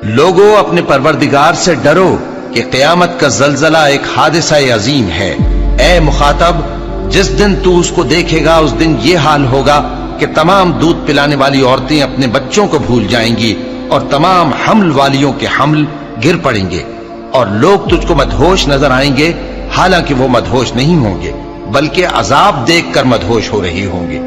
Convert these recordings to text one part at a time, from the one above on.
लोगों, अपने परवरदिगार से डरो कि क़यामत का ज़लज़ला एक हादिसा अजीम है। ए मुखातब, जिस दिन तू उसको देखेगा उस दिन ये हाल होगा कि तमाम दूध पिलाने वाली औरतें अपने बच्चों को भूल जाएंगी और तमाम हम्ल वालियों के हम्ल गिर पड़ेंगे और लोग तुझको मदहोश नजर आएंगे, हालांकि वो मदहोश नहीं होंगे बल्कि अजाब देखकर मदहोश हो रहे होंगे।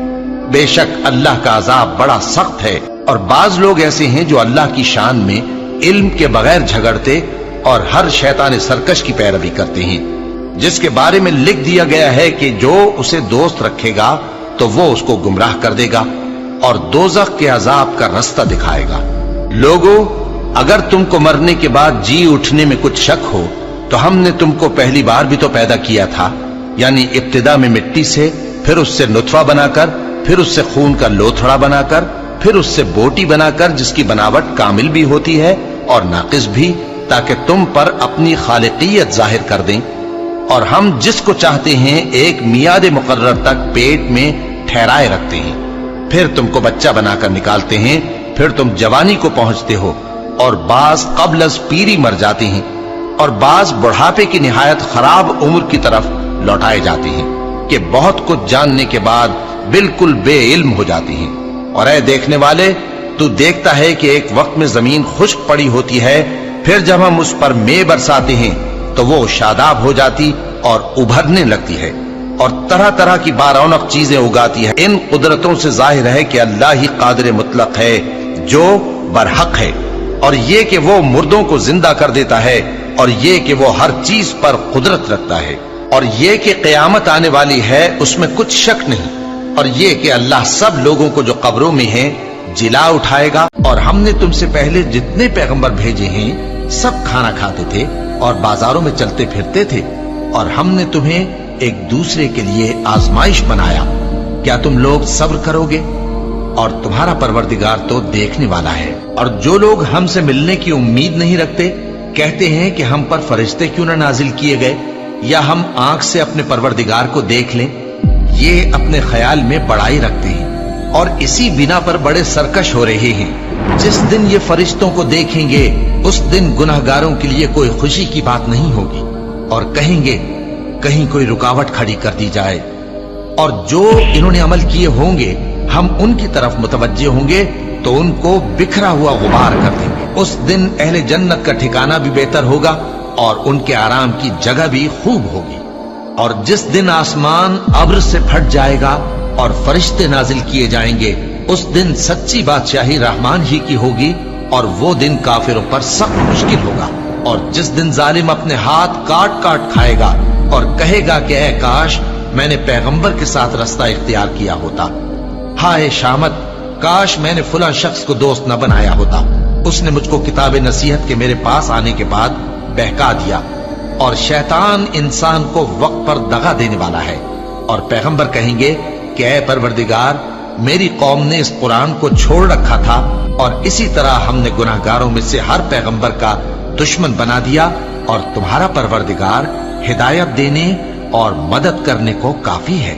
बेशक अल्लाह का अजाब बड़ा सख्त है। और बाज लोग ऐसे हैं जो अल्लाह की शान में इल्म के बगैर झगड़ते और हर शैतान सरकश की पैरवी करते हैं, जिसके बारे में लिख दिया गया है कि जो उसे दोस्त रखेगा तो वो उसको गुमराह कर देगा और दोज़ख के अजाब का रास्ता दिखाएगा। लोगों, अगर तुमको मरने के बाद जी उठने में कुछ शक हो तो हमने तुमको पहली बार भी तो पैदा किया था, यानी इब्तिदा में मिट्टी से, फिर उससे नुतफा बनाकर, फिर उससे खून का लोथड़ा बनाकर, फिर उससे बोटी बनाकर जिसकी बनावट कामिल भी होती है और नाकिस भी, ताकि तुम पर अपनी खालिकियत जाहिर कर दें। और हम जिसको चाहते हैं एक मियाद मुकर्रर तक पेट में ठहराए रखते हैं, फिर तुमको बच्चा बनाकर निकालते हैं, फिर तुम जवानी को पहुंचते हो और बाज कब्ल अज़ पीरी मर जाते हैं और बाज बुढ़ापे की निहायत खराब उम्र की तरफ लौटाए जाते हैं कि बहुत कुछ जानने के बाद बिल्कुल बेइल्म हो जाती हैं। और ऐ देखने वाले, तू देखता है कि एक वक्त में जमीन खुश्क पड़ी होती है, फिर जब हम उस पर मे बरसाते हैं तो वो शादाब हो जाती और उभरने लगती है और तरह तरह की बारौनक चीजें उगाती है। इन कुदरतों से जाहिर है कि अल्लाह ही कादिर मुतलक है जो बरहक है, और ये कि वो मुर्दों को जिंदा कर देता है, और ये कि वो हर चीज पर कुदरत रखता है, और ये कि क़यामत आने वाली है उसमें कुछ शक नहीं, और ये कि अल्लाह सब लोगों को जो कब्रों में हैं जिला उठाएगा। और हमने तुमसे पहले जितने पैगंबर भेजे हैं सब खाना खाते थे और बाजारों में चलते फिरते थे, और हमने तुम्हें एक दूसरे के लिए आजमाइश बनाया। क्या तुम लोग सब्र करोगे? और तुम्हारा परवरदिगार तो देखने वाला है। और जो लोग हमसे मिलने की उम्मीद नहीं रखते, कहते हैं कि हम पर फरिश्ते क्यों न नाजिल किए गए, या हम आंख से अपने परवरदिगार को देख लें, ये अपने ख्याल में बड़ाई रखते हैं और इसी बिना पर बड़े सरकश हो रहे हैं। जिस दिन ये फरिश्तों को देखेंगे उस दिन गुनहगारों के लिए कोई खुशी की बात नहीं होगी और कहेंगे कहीं कोई रुकावट खड़ी कर दी जाए। और जो इन्होंने अमल किए होंगे हम उनकी तरफ मुतवज्जे होंगे तो उनको बिखरा हुआ गुबार कर देंगे। उस दिन अहले जन्नत का ठिकाना भी बेहतर होगा और उनके आराम की जगह भी खूब होगी। और जिस दिन आसमान अब्र से फट जाएगा और फरिश्ते नाजिल किए जाएंगे, उस दिन सच्ची बादशाही रहमान ही की होगी और वो दिन काफिरों पर सख्त मुश्किल होगा। और जिस दिन जालिम अपने हाथ काट काट खाएगा और कहेगा कि ऐ काश मैंने पैगंबर के साथ रास्ता इख्तियार किया होता, हाय शामत, काश मैंने फुला शख्स को दोस्त न बनाया होता, उसने मुझको किताब नसीहत के मेरे पास आने के बाद बहका दिया। और शैतान इंसान को वक्त पर दगा देने वाला है। और पैगंबर कहेंगे कि ऐ परवरदिगार, मेरी कौम ने इस कुरान को छोड़ रखा था और इसी तरह हमने गुनाहगारों में से हर पैगंबर का दुश्मन बना दिया, और तुम्हारा परवरदिगार हिदायत देने और मदद करने को काफी है।